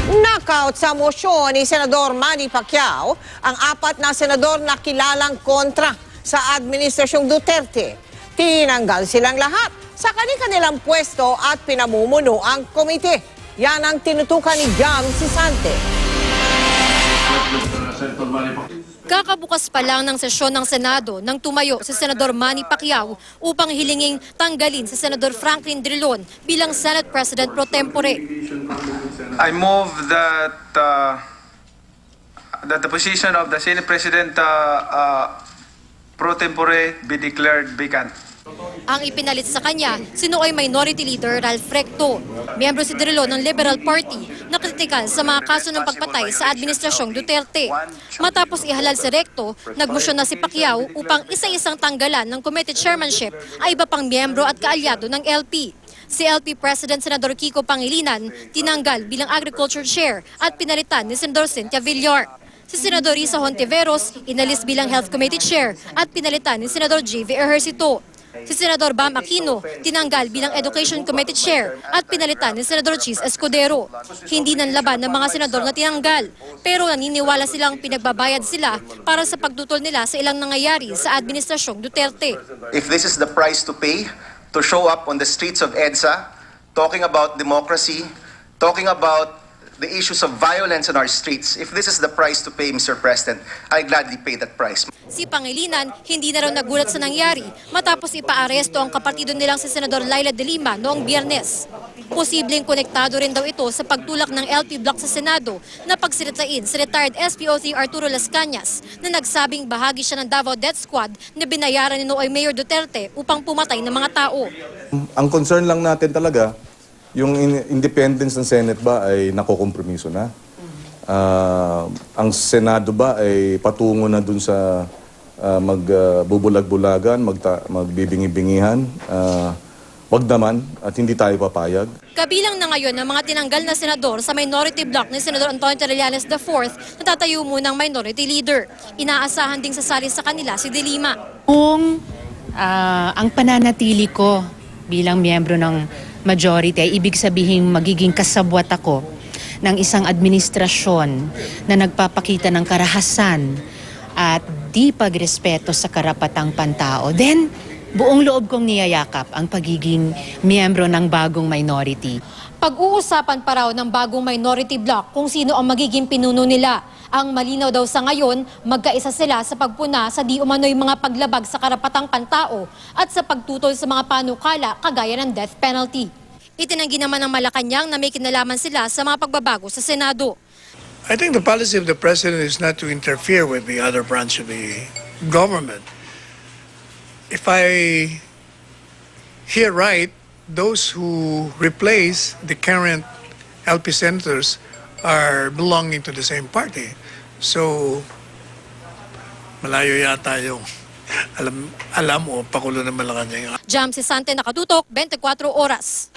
Knockout sa mosyon ni Senador Manny Pacquiao ang apat na senador na kilalang kontra sa Administrasyong Duterte. Tinanggal silang lahat sa kanilang pwesto at pinamumuno ang komite. Yan ang tinutukan ni Jam Sisante. Kakabukas pa lang ng sesyon ng Senado nang tumayo si Senador Manny Pacquiao upang hilinging tanggalin si Senador Franklin Drilon bilang Senate President pro tempore. I move that the position of the Senate President pro tempore be declared vacant. Ang ipinalit sa kanya, sinuoy Minority Leader Ralph Recto. Miyembro si Drilon ng Liberal Party na kritikal sa mga kaso ng pagpatay sa Administrasyong Duterte. Matapos ihalal si Recto, nagmosyon na si Pacquiao upang isa-isang tanggalan ng committee chairmanship ay iba pang miyembro at kaalyado ng LP. Si LP President Senador Kiko Pangilinan tinanggal bilang Agriculture Chair at pinalitan ni Senador Cynthia Villar. Si Senador Risa Hontiveros inalis bilang Health Committee Chair at pinalitan ni Senador J.V. Ejercito. Si Senador Bam Aquino tinanggal bilang Education Committee Chair at pinalitan ni Senador Cheese Escudero. Hindi nanlaban ng mga senador na tinanggal, pero naniniwala silang pinagbabayad sila para sa pagtutol nila sa ilang nangyayari sa Administrasyong Duterte. If this is the price to pay to show up on the streets of EDSA, talking about democracy, talking about the issues of violence in our streets, if this is the price to pay, Mr. President, I gladly pay that price. Si Pangilinan hindi na raw nagulat sa nangyari matapos ipaaresto ang kapartido nilang si Senador Laila de Lima noong Biyernes. Posibleng konektado rin daw ito sa pagtulak ng LP Bloc sa Senado na pagsiritain si retired SPO3 Arturo Las Cañas na nagsabing bahagi siya ng Davao Death Squad na binayaran ni Noy Mayor Duterte upang pumatay ng mga tao. Ang concern lang natin talaga, yung independence ng Senate ba ay nakokompromiso na? Ang Senado ba ay patungo na dun sa magbubulag-bulagan, magbibingi-bingihan? Wag naman at hindi tayo papayag. Kabilang na ngayon ang mga tinanggal na senador sa minority bloc ni Senador Antonio Trillanes IV na tatayo munang minority leader. Inaasahan ding sasali sa kanila si De Lima. Kung ang pananatili ko bilang miyembro ng majority ay ibig sabihin magiging kasabwat ako ng isang administrasyon na nagpapakita ng karahasan at di pagrespeto sa karapatang pantao, then buong loob kong niyayakap ang pagiging miyembro ng bagong minority. Pag-uusapan pa raw ng bagong minority bloc kung sino ang magiging pinuno nila. Ang malinaw daw sa ngayon, magkaisa sila sa pagpuna sa di umano'y mga paglabag sa karapatang pantao at sa pagtutol sa mga panukala kagaya ng death penalty. Itinanggi naman ng Malacanang na may kinalaman sila sa mga pagbabago sa Senado. I think the policy of the president is not to interfere with the other branch of the government. If I hear right, those who replace the current LP senators are belonging to the same party. So, malayo yata yung alam mo, pakulo ng Malacanang. Jam Sisante, Nakatutok, 24 Oras.